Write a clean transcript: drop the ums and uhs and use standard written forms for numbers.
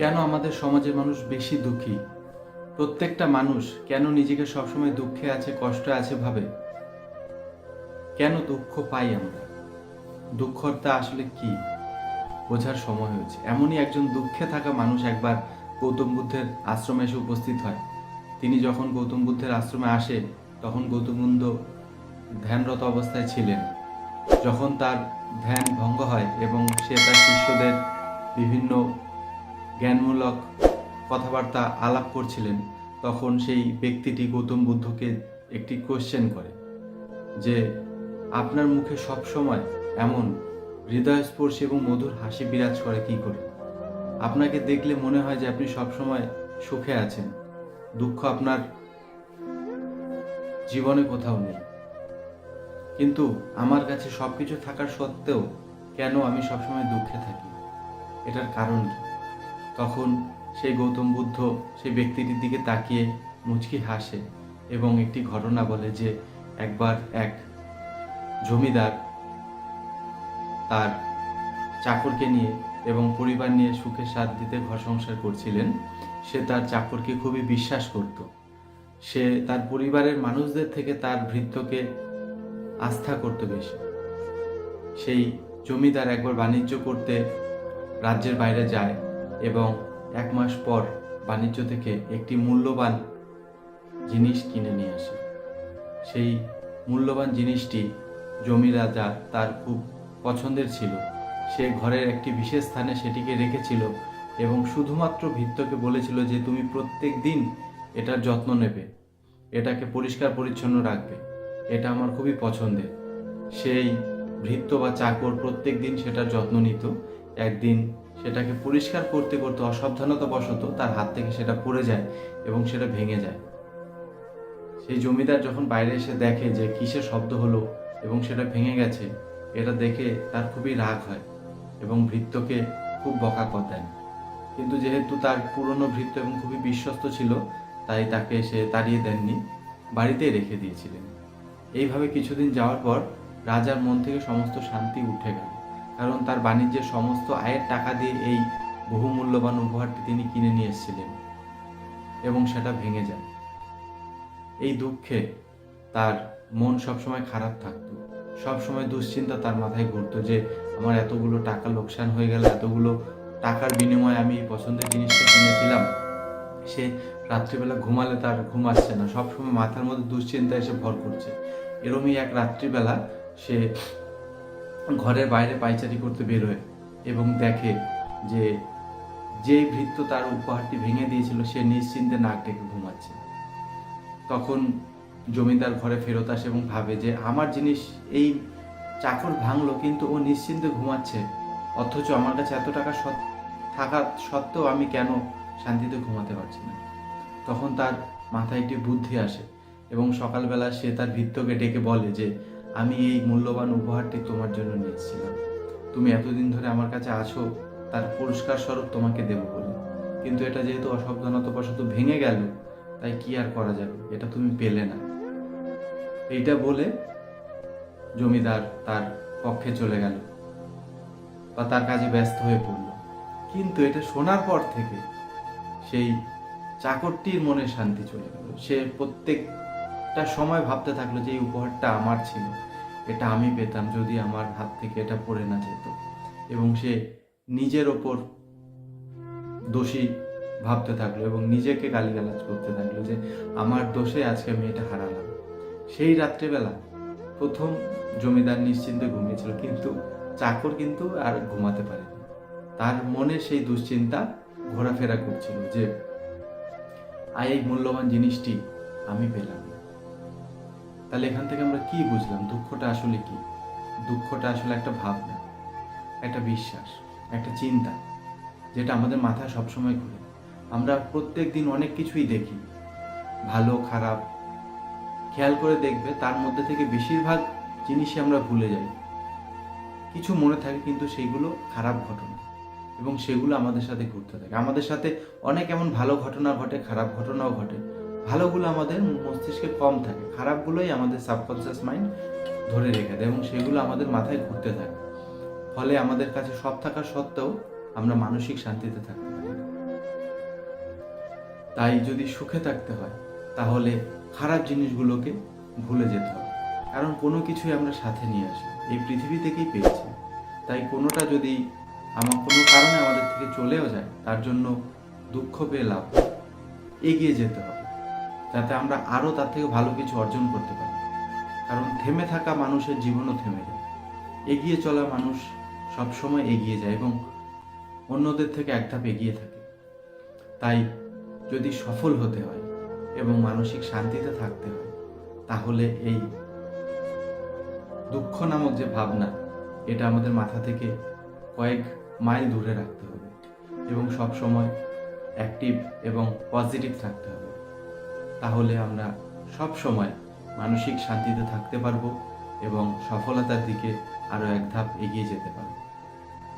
কেন আমাদের সমাজের মানুষ বেশি দুঃখী? প্রত্যেকটা মানুষ কেন নিজেকে সবসময় দুঃখে আছে, কষ্টে আছে ভাবে? কেন দুঃখ পাই আমরা? দুঃখটা আসলে কি বোঝার সময় হয়েছে। এমনই একজন দুঃখে থাকা মানুষ একবার গৌতম বুদ্ধের আশ্রমে এসে উপস্থিত হয়। তিনি যখন গৌতম বুদ্ধের আশ্রমে আসে তখন গৌতম বুদ্ধ ধ্যানরত অবস্থায় ছিলেন। যখন তার ধ্যান ভঙ্গ হয় এবং সে তার শিষ্যদের বিভিন্ন জ্ঞানমূলক কথাবার্তা আলাপ করছিলেন, তখন সেই ব্যক্তিটি গৌতম বুদ্ধকে একটি কোশ্চেন করে যে আপনার মুখে সবসময় এমন হৃদয়স্পর্শী এবং মধুর হাসি বিরাজ করে কি করে? আপনাকে দেখলে মনে হয় যে আপনি সবসময় সুখে আছেন, দুঃখ আপনার জীবনে কোথাও নেই। কিন্তু আমার কাছে সবকিছু থাকার সত্ত্বেও কেন আমি সবসময় দুঃখে থাকি? এটার কারণ কি? তখন সেই গৌতম বুদ্ধ সেই ব্যক্তিটির দিকে তাকিয়ে মুচকি হাসে এবং একটি ঘটনা বলে যে একবার এক জমিদার তার চাকরকে নিয়ে এবং পরিবার নিয়ে সুখে শান্তিতে ঘর সংসার করছিলেন। সে তার চাকরকে খুবই বিশ্বাস করত। সে তার পরিবারের মানুষদের থেকে তার ভৃত্যকে আস্থা করত বেশি। সেই জমিদার একবার বাণিজ্য করতে রাজ্যের বাইরে যায় এবং 1 মাস পর বাণিজ্য থেকে একটি মূল্যবান জিনিস কিনে নিয়ে আসে। সেই মূল্যবান জিনিসটি জমি রাজা তার খুব পছন্দের ছিল। সে ঘরের একটি বিশেষ স্থানে সেটিকে রেখেছিল এবং শুধুমাত্র ভৃত্যকে বলেছিল যে তুমি প্রত্যেক দিন এটার যত্ন নেবে, এটাকে পরিষ্কার পরিচ্ছন্ন রাখবে, এটা আমার খুবই পছন্দের। সেই ভৃত্য বা চাকর প্রত্যেক দিন সেটার যত্ন নিত। একদিন সেটাকে পরিষ্কার করতে করতে অসাবধানতাবশত তার হাত থেকে সেটা পড়ে যায় এবং সেটা ভেঙে যায়। সেই জমিদার যখন বাইরে এসে দেখে যে কিসের শব্দ হলো এবং সেটা ভেঙে গেছে, এটা দেখে তার খুবই রাগ হয় এবং ভৃত্যকে খুব বকা দেন। কিন্তু যেহেতু তার পুরনো ভৃত্য এবং খুবই বিশ্বস্ত ছিল, তাই তাকে সে তাড়িয়ে দেননি, বাড়িতেই রেখে দিয়েছিলেন। এইভাবে কিছুদিন যাওয়ার পর রাজার মন থেকে সমস্ত শান্তি উঠে গেল, কারণ তার বাণিজ্যের সমস্ত আয়ের টাকা দিয়ে এই বহুমূল্যবান উপহারটি তিনি কিনে নিয়ে এসেছিলেন এবং সেটা ভেঙে যায়। এই দুঃখে তার মন সবসময় খারাপ থাকতো, সবসময় দুশ্চিন্তা তার মাথায় ঘুরতো যে আমার এতগুলো টাকা লোকসান হয়ে গেল, এতগুলো টাকার বিনিময়ে আমি এই পছন্দের জিনিসটা কিনেছিলাম। সে রাত্রিবেলা ঘুমালে তার ঘুম আসছে না, সবসময় মাথার মধ্যে দুশ্চিন্তা এসে ভর করছে। এরমই এক রাত্রিবেলা সে ঘরের বাইরে পায়চারি করতে বেরোয় এবং দেখে যে যেই ভৃত্য তার উপহারটি ভেঙে দিয়েছিল সে নিশ্চিন্তে নাক ডেকে ঘুমাচ্ছে। তখন জমিদার ঘরে ফেরত আসে এবং ভাবে যে আমার জিনিস এই চাকর ভাঙলো, কিন্তু ও নিশ্চিন্তে ঘুমাচ্ছে, অথচ আমার কাছে এত টাকা থাকা সত্ত্বেও আমি কেন শান্তিতে ঘুমাতে পারছি না। তখন তার মাথায় একটি বুদ্ধি আসে এবং সকালবেলা সে তার ভৃত্যকে ডেকে বলে যে আমি এই মূল্যবান উপহারটি তোমার জন্য নিয়ে এসেছিলাম, তুমি এতদিন ধরে আমার কাছে আছো, তার পুরস্কার স্বরূপ তোমাকে দেব বলে, কিন্তু এটা যেহেতু অসাবধানতাবশত ভেঙে গেল, তাই কি আর করা যাবে, এটা তুমি পেলে না। এইটা বলে জমিদার তার পক্ষে চলে গেল বা তার কাজে ব্যস্ত হয়ে পড়ল। কিন্তু এটা শোনার পর থেকে সেই চাকরটির মনে শান্তি চলে গেল। সে প্রত্যেকটা সময় ভাবতে থাকলো যে এই উপহারটা আমার ছিল, এটা আমি পেতাম যদি আমার হাত থেকে এটা পড়ে না যেত, এবং সে নিজের ওপর দোষী ভাবতে থাকলো এবং নিজেকে গালিগালাজ করতে থাকলো যে আমার দোষে আজকে আমি এটা হারালাম। সেই রাত্রেবেলা প্রথম জমিদার নিশ্চিন্তে ঘুমিয়েছিল, কিন্তু চাকর কিন্তু আর ঘুমাতে পারেনি। তার মনে সেই দুশ্চিন্তা ঘোরাফেরা করছিল যে এই মূল্যবান জিনিসটি আমি পেলাম না। তাহলে এখান থেকে আমরা কি বুঝলাম? দুঃখটা আসলে কি? দুঃখটা আসলে একটা ভাবনা, একটা বিশ্বাস, একটা চিন্তা, যেটা আমাদের মাথায় সবসময় ঘুরে। আমরা প্রত্যেক দিন অনেক কিছুই দেখি, ভালো খারাপ, খেয়াল করে দেখবে তার মধ্যে থেকে বেশিরভাগ জিনিসই আমরা ভুলে যাই। কিছু মনে থাকে কিন্তু সেইগুলো খারাপ ঘটনা, এবং সেগুলো আমাদের সাথে ঘুরতে থাকে। আমাদের সাথে অনেক এমন ভালো ঘটনা ঘটে, খারাপ ঘটনাও ঘটে। ভালোগুলো আমাদের মস্তিষ্কে কম থাকে, খারাপগুলোই আমাদের সাবকনসিয়াস মাইন্ড ধরে রেখে দেয় এবং সেগুলো আমাদের মাথায় ঘুরতে থাকে। ফলে আমাদের কাছে সব থাকা সত্ত্বেও আমরা মানসিক শান্তিতে থাকতে পারি না। তাই যদি সুখে থাকতে হয় তাহলে খারাপ জিনিসগুলোকে ভুলে যেতে হবে, কারণ কোনো কিছুই আমরা সাথে নিয়ে আসি, এই পৃথিবী থেকেই পেয়েছি। তাই কোনোটা যদি কোনো কারণে আমাদের থেকে চলেও যায়, তার জন্য দুঃখ পেয়ে লাভ নেই। এগিয়ে যেতে হবে যাতে আমরা আরও তার থেকে ভালো কিছু অর্জন করতে পারি, কারণ থেমে থাকা মানুষের জীবনও থেমে যায়। এগিয়ে চলা মানুষ সবসময় এগিয়ে যায় এবং অন্যদের থেকে এক ধাপ এগিয়ে থাকে। তাই যদি সফল হতে হয় এবং মানসিক শান্তিতে থাকতে হয়, তাহলে এই দুঃখ নামক যে ভাবনা, এটা আমাদের মাথা থেকে কয়েক মাইল দূরে রাখতে হবে এবং সব সময় অ্যাক্টিভ এবং পজিটিভ থাকতে হবে। তাহলে আমরা সব সময় মানসিক শান্তিতে থাকতে পারবো এবং সফলতার দিকে আরও এক ধাপ এগিয়ে যেতে পারবো।